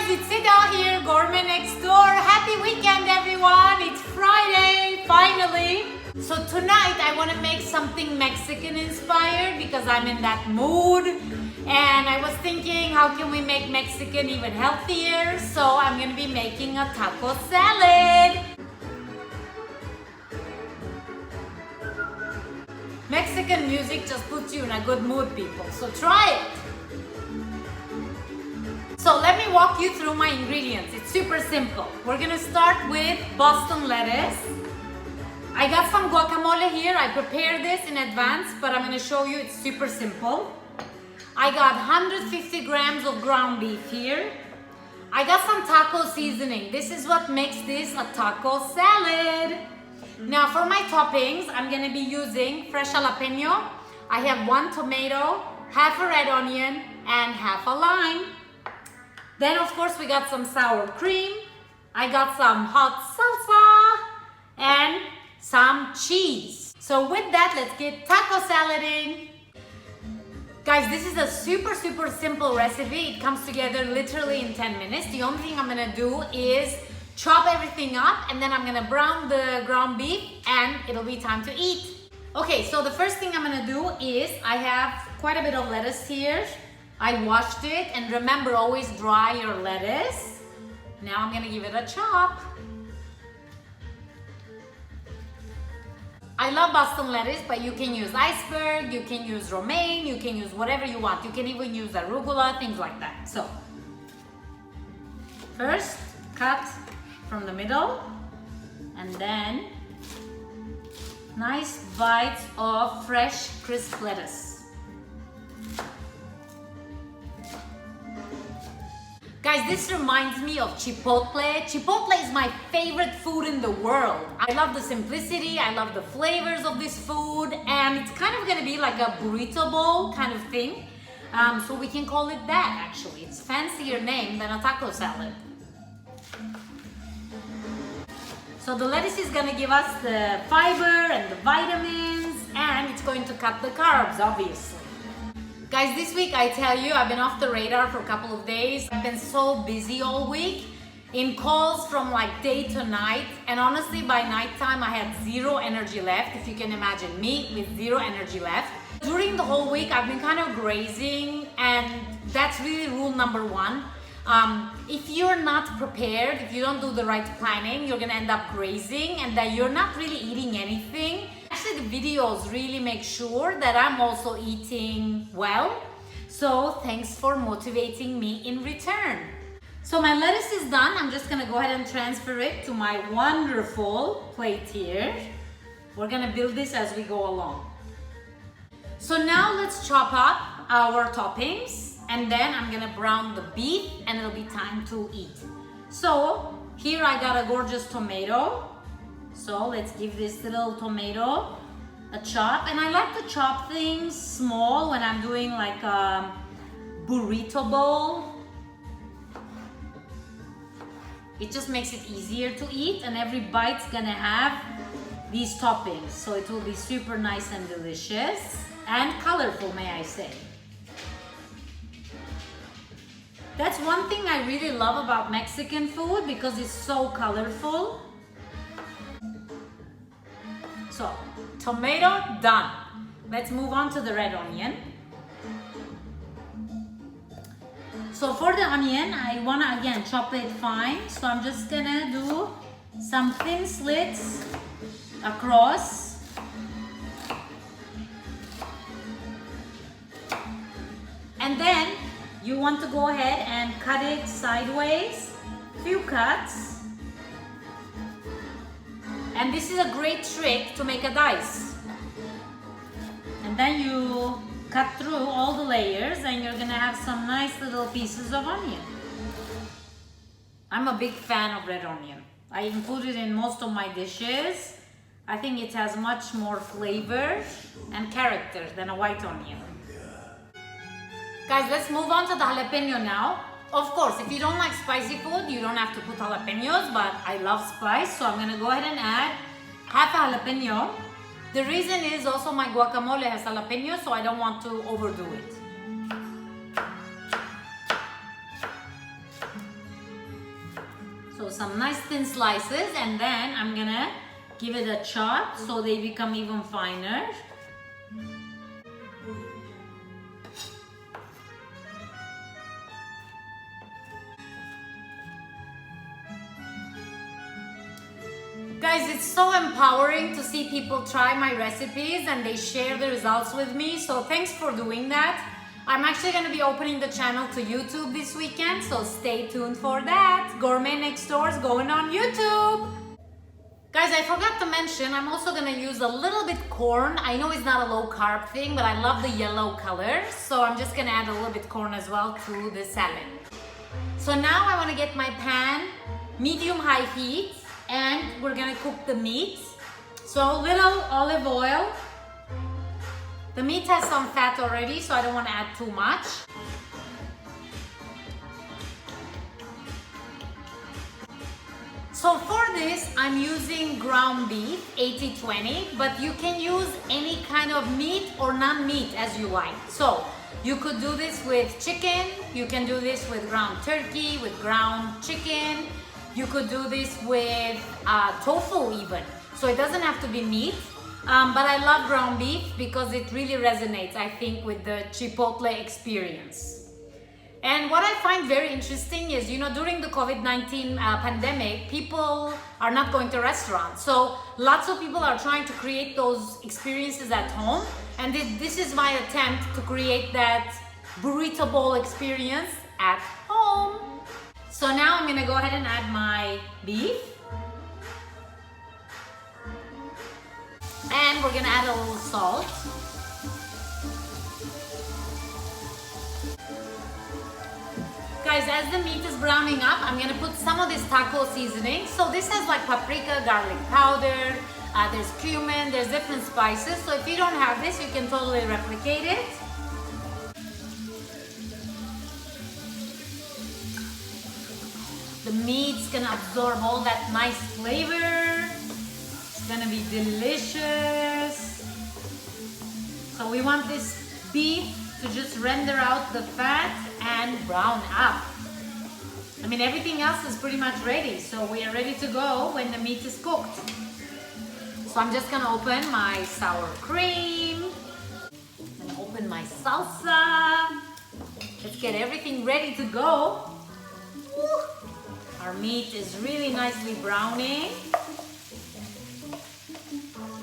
it's Sita here, Gourmet Next Door. Happy weekend, everyone. It's Friday, finally. So tonight I want to make something Mexican inspired because I'm in that mood. And I was thinking, how can we make Mexican even healthier? So I'm going to be making a taco salad. Mexican music just puts you in a good mood, people. So try it. So let me walk you through my ingredients. It's super simple. We're gonna start with Boston lettuce. I got some guacamole here. I prepared this in advance, but I'm gonna show you it's super simple. I got 150 grams of ground beef here. I got some taco seasoning. This is what makes this a taco salad. Now for my toppings, I'm gonna be using fresh jalapeno. I have 1 tomato, half a red onion, and half a lime. Then of course we got some sour cream. I got some hot salsa and some cheese. So with that, let's get taco salading. Guys, this is a super simple recipe. It comes together literally in 10 minutes. The only thing I'm gonna do is chop everything up and then I'm gonna brown the ground beef and it'll be time to eat. Okay, so the first thing I'm gonna do is I have quite a bit of lettuce here. I washed it, and remember, always dry your lettuce. Now I'm gonna give it a chop. I love Boston lettuce, but you can use iceberg, you can use romaine, you can use whatever you want. You can even use arugula, things like that. So, first, cut from the middle, and then nice bites of fresh, crisp lettuce. Guys, this reminds me of chipotle. Chipotle is my favorite food in the world. I love the simplicity, I love the flavors of this food, and it's kind of gonna be like a burrito bowl kind of thing. So we can call it that actually. It's a fancier name than a taco salad. So the lettuce is gonna give us the fiber and the vitamins, and it's going to cut the carbs, obviously. Guys, this week I tell you, I've been off the radar for a couple of days. I've been so busy all week in calls from like day to night. And honestly, by nighttime, I had zero energy left. If you can imagine me with zero energy left. During the whole week, I've been kind of grazing, and that's really rule number 1. If you're not prepared, if you don't do the right planning, you're gonna end up grazing and that you're not really eating anything. Actually, the videos really make sure that I'm also eating well. So thanks for motivating me in return. So my lettuce is done. I'm just gonna go ahead and transfer it to my wonderful plate here. We're gonna build this as we go along. So now let's chop up our toppings, and then I'm gonna brown the beef and it'll be time to eat. So here I got a gorgeous tomato. So let's give this little tomato a chop. And I like to chop things small when I'm doing like a burrito bowl. It just makes it easier to eat, and every bite's gonna have these toppings. So it will be super nice and delicious and colorful, may I say. That's one thing I really love about Mexican food because it's so colorful. So, tomato done. Let's move on to the red onion. So for the onion, I wanna again chop it fine. So I'm just gonna do some thin slits across. And then you want to go ahead and cut it sideways, few cuts. And this is a great trick to make a dice. And then you cut through all the layers and you're gonna have some nice little pieces of onion. I'm a big fan of red onion. I include it in most of my dishes. I think it has much more flavor and character than a white onion. Guys, let's move on to the jalapeno now. Of course, if you don't like spicy food, you don't have to put jalapenos, but I love spice, so I'm gonna go ahead and add half a jalapeno. The reason is also my guacamole has jalapeno, so I don't want to overdo it. So some nice thin slices, and then I'm gonna give it a chop so they become even finer. Guys, it's so empowering to see people try my recipes and they share the results with me. So thanks for doing that. I'm actually going to be opening the channel to YouTube this weekend, so stay tuned for that. Gourmet Next Door is going on YouTube. Guys, I forgot to mention, I'm also going to use a little bit corn. I know it's not a low carb thing, but I love the yellow color. So I'm just going to add a little bit corn as well to the salad. So now I want to get my pan medium-high heat, and we're going to cook the meat. So a little olive oil. The meat has some fat already, so I don't want to add too much. So for this, I'm using ground beef, 80-20, but you can use any kind of meat or non-meat as you like. So you could do this with chicken, you can do this with ground turkey, with ground chicken, you could do this with tofu even. So it doesn't have to be meat. But I love ground beef because it really resonates, I think, with the Chipotle experience. And what I find very interesting is, you know, during the COVID-19 pandemic, people are not going to restaurants. So lots of people are trying to create those experiences at home. And this is my attempt to create that burrito bowl experience at home. So now I'm gonna go ahead and add my beef. And we're gonna add a little salt. Guys, as the meat is browning up, I'm gonna put some of this taco seasoning. So this has like paprika, garlic powder, there's cumin, there's different spices. So if you don't have this, you can totally replicate it. The meat's gonna absorb all that nice flavor. It's gonna be delicious. So we want this beef to just render out the fat and brown up. I mean, everything else is pretty much ready, so we are ready to go when the meat is cooked. So I'm just gonna open my sour cream. I'm gonna open my salsa. Let's get everything ready to go. Woo. Our meat is really nicely browning.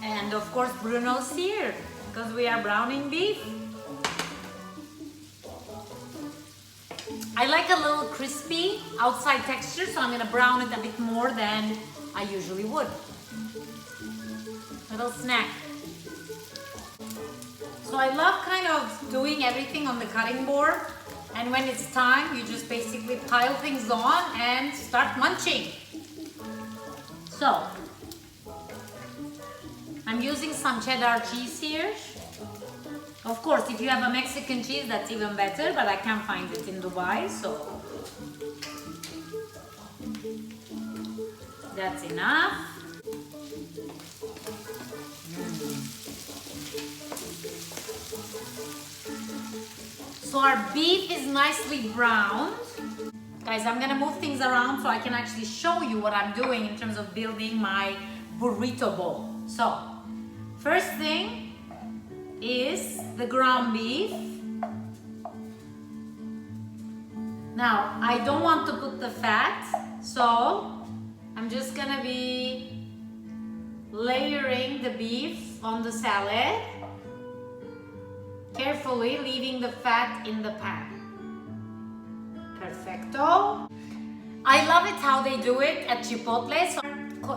And of course, Bruno's here because we are browning beef. I like a little crispy outside texture, so I'm gonna brown it a bit more than I usually would. Little snack. So I love kind of doing everything on the cutting board, and when it's time, you just basically pile things on and start munching. So I'm using some cheddar cheese here. Of course, if you have a Mexican cheese, that's even better, but I can't find it in Dubai, so that's enough. So our beef is nicely browned. Guys, I'm gonna move things around so I can actually show you what I'm doing in terms of building my burrito bowl. So, first thing is the ground beef. Now, I don't want to put the fat, so I'm just gonna be layering the beef on the salad, carefully leaving the fat in the pan. Perfecto. I love it how they do it at Chipotle,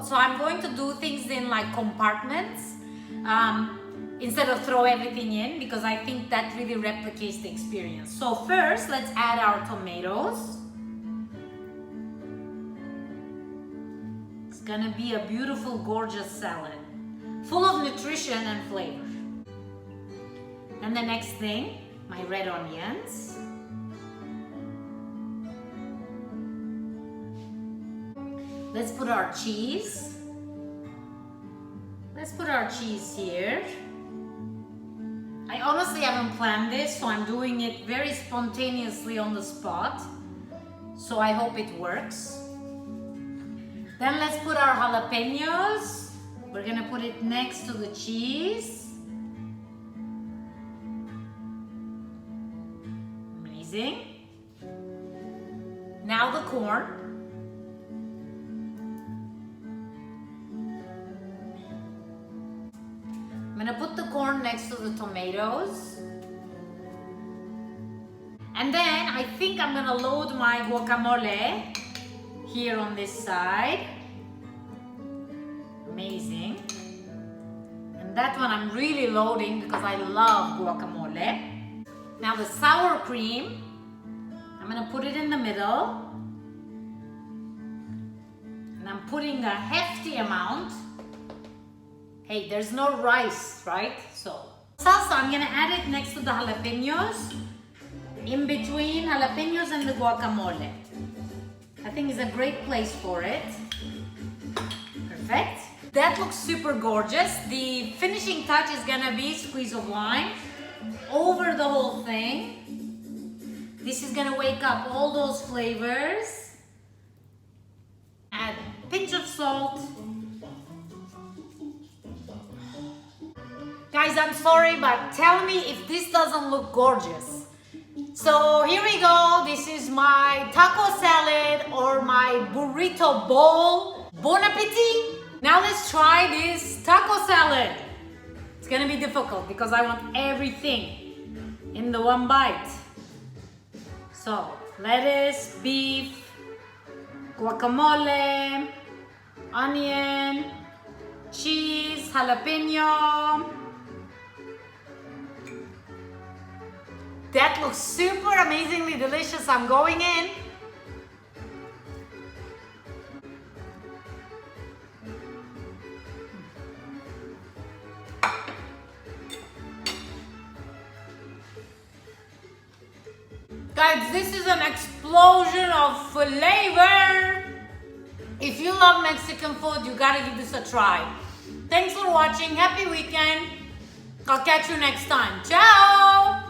so I'm going to do things in like compartments. Instead of throw everything in, because I think that really replicates the experience. So first, let's add our tomatoes. It's gonna be a beautiful, gorgeous salad, full of nutrition and flavor. And the next thing, my red onions. Let's put our cheese. Let's put our cheese here. I honestly haven't planned this, so I'm doing it very spontaneously on the spot. So I hope it works. Then let's put our jalapenos. We're gonna put it next to the cheese. Amazing. Now the corn. I'm gonna put the corn next to the tomatoes. And then I think I'm gonna load my guacamole here on this side. Amazing. And that one I'm really loading because I love guacamole. Now the sour cream, I'm gonna put it in the middle. And I'm putting a hefty amount. Hey, there's no rice, right? So salsa, I'm gonna add it next to the jalapenos, in between jalapenos and the guacamole. I think it's a great place for it. Perfect. That looks super gorgeous. The finishing touch is gonna be squeeze of lime over the whole thing. This is gonna wake up all those flavors. Add a pinch of salt. Guys, I'm sorry, but tell me if this doesn't look gorgeous. So here we go. This is my taco salad or my burrito bowl. Buon appetito! Now let's try this taco salad. It's gonna be difficult because I want everything in the one bite. So lettuce, beef, guacamole, onion, cheese, jalapeno. That looks super amazingly delicious. I'm going in. Guys, this is an explosion of flavor. If you love Mexican food, you gotta give this a try. Thanks for watching. Happy weekend. I'll catch you next time. Ciao!